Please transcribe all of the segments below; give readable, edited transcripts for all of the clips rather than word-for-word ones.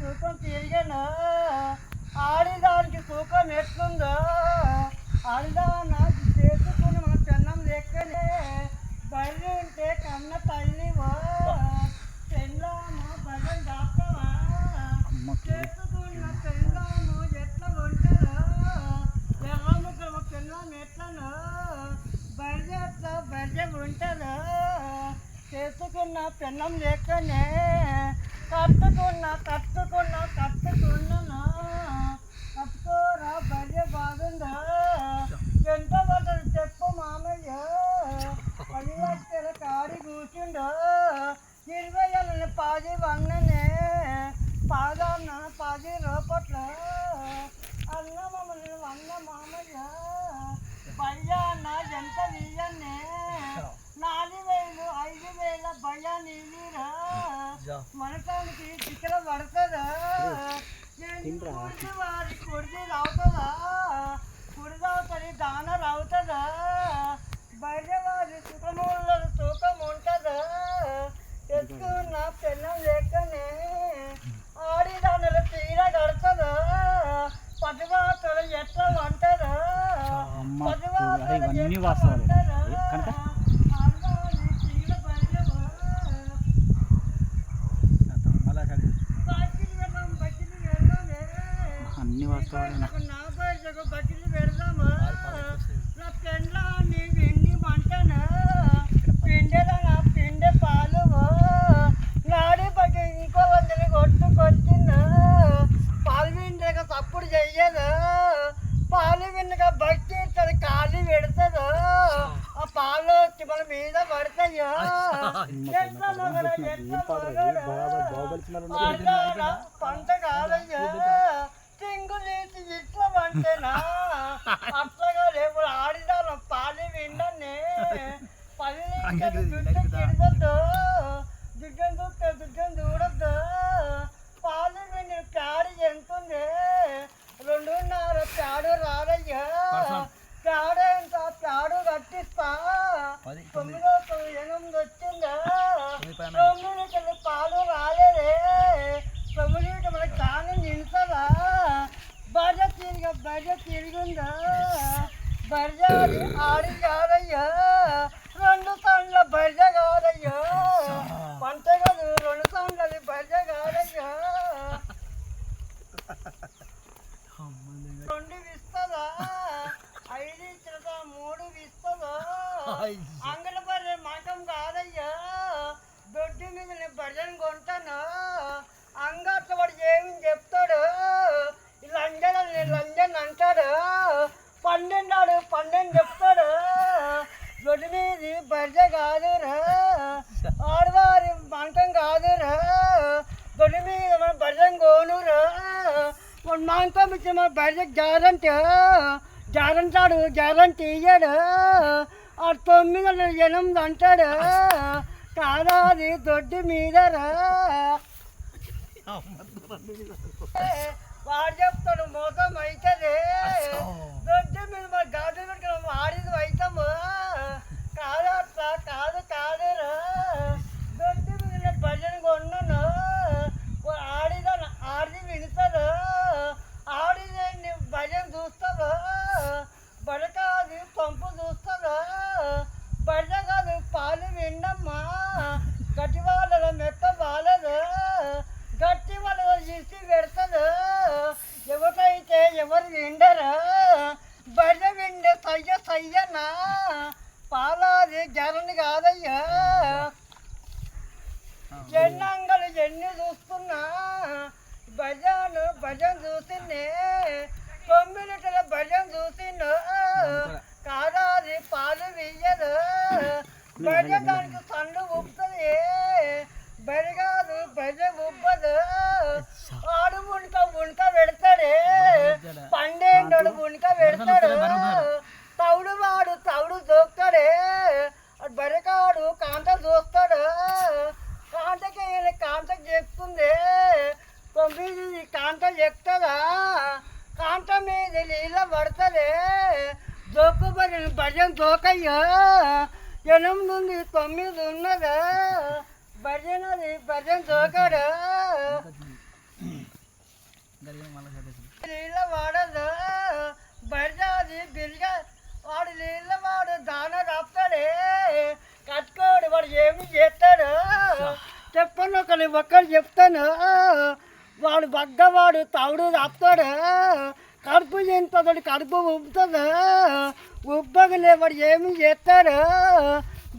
తూకం తిరిగాను ఆడిదానికి తూకం ఎట్లుందో ఆడిదాన చేసుకుని మన పెన్నం లెక్కనే బయలు ఉంటే కన్న తల్లివో పెళ్ళాము బలం దాస్తావా చేసుకున్న పెళ్ళాము ఎట్లా ఉంటారో ఎర్రముఖము పెళ్ళాము ఎట్లను బయలు ఎట్లా బయలు ఉంటుందో చేసుకున్న పెన్నం లెక్కనే కట్టుకున్నాను కట్టుకోరా బర్రె బాగుందా ఎంత పడ్డది చెప్పు మామయ్య 10 లక్షల కాడి కూర్చుండో 20 ఏళ్ళని పాది వన్ననే పాదాన్న 10 రూపట్ల అన్న మమ్మల్ని వన్న మామయ్య భయ్యాన్న ఎంత వీయన్నే 4000 5000 భయ్యా నీరా మనకానికి చికెల పడుతుందా వారి కొడిది రావుతుందా కుడిదవుతుంది దాన రావుతుందా బయట వారి సుఖముల తూకం ఉంటుందా ఎత్తుకున్న పెన్నం లేకనే ఆడిదానుల తీర కడుతుందా పదివాతలు ఎట్లా వంటదా పదివాతలు ఎట్లా వంటదా అన్ని వస్తాయి బకెట్లు పెడదామా నా పెండ్లా నీ వెండి మంటనా పిండెలా నా పిండె పాలు నాడి బకెట్ ఇంకో వందని కొట్టుకొచ్చిందా పాలు విండక తప్పుడు చెయ్యదు పాలు విన్నక బకెట్ ఖాళీ పెడుతుందో ఆ పాలు వచ్చి మన మీద పడతాయో పంట కాదయ్యా టింగులేసి ఇట్లా అంటేనా అట్లాగా రేపు ఆడిదాను పాలి విండనే 10 తిరగద్దు దుగ్గం చూడద్దు పాలు విండి ప్యాడు ఎంతుంది 2.5 ప్యాడు రాదయ్యా ప్యాడు ఎంత ప్యాడు కట్టిస్తా 9 వచ్చిందా 9 పాలు రాలేదే 9 మనకి కానీ నిండుతుందా బర్రె తిరిగిందా బర్రె ఆడి కాదయ్యా 2 టన్నుల బర్రె కాదయ్యా పంట కాదు 2 టన్నులది బర్రె కాదయ్యా 2 ఇస్తుందా 5 ఇచ్చిన 3 ఇస్తుందా అంగల బర్రె మకం కాదయ్యా దొడ్డి మీద బర్రెని కొంటాను అంగట్ల వాడు ఏమి చెప్తాడు లంజన్ అంటాడు 12 చెప్తాడు దొడ్డి మీది బర్రె కాదురా ఆడవారి మంటం కాదురా దొడ్డి మీద మన బర్రెని కోనురా మన మాంసం ఇచ్చి మన బర్రెకి గ్యారంటీ ఇయ్యాడు ఆ 9 8 అంటాడు కాదా అది దొడ్డి మీదరా వాడు చెప్తాడు మోసం అవుతుంది దొడ్డి మీద మన గాజు పెట్టుకుని ఆడిది అవుతాము కాదు అట్లా కాదురా దొడ్డి మీద భజన కొన్నాను ఆడిది వినుతాడు ఆడిది భజన చూస్తాడు బడ కాదు పంపు చూస్తాడు బడ కాదు పాలు విండమ్మా గట్టి వాళ్ళ మెత్త బాలదు గట్టి వాళ్ళ ఇసి పెడతాడు ఎవరైతే ఎవరు విండరా బర్రె విండే సయ్యనా పాలాది జరని కాదయ్యా ఎన్నంగలు ఎన్ని చూస్తున్నా భజన చూసిందే 9 లీటర్ల భజన చూసిండు కాదాది పాలు వెయ్యదు బర్రె దానికి సండు ఉప్పుతుంది బర్రె కాదు బర్రె ఉబ్బదు ఆడు ఉణక పెడతాడే 12 ఉణక పెడతాడు తౌడు దోస్తాడే బర్రెకాడు కాంట చూస్తాడు కాంటకి చెప్తుంది 9 కాంట ఎక్కుతుందా కాంట మీద నీళ్ళ పడుతుంది జోకు భజన జోకయ్యా 8 నుండి 9 ఉన్నదా భజన జోకాడు ఒక్కడు చెప్తాను, వాడు బగ్గవాడు తవుడు తప్పుతాడు, కడుపు తింటుంది, కడుపు ఉబ్బుతుంది, ఉబ్బగలే వాడు ఏమి చేస్తాడు,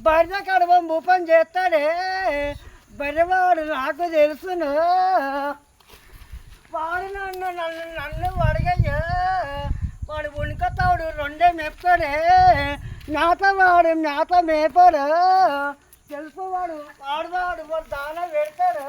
బర్రె కడుపు ముపం చేస్తాడే, బర్రెవాడు నాకు తెలుసును, వాడు నన్ను అడిగయ్యా, వాడు ఉణికతాడు రెండే మేపుతాడే, మేతవాడు మేత మేపాడు తెలుసు, వాడు దాన పెడతాడు.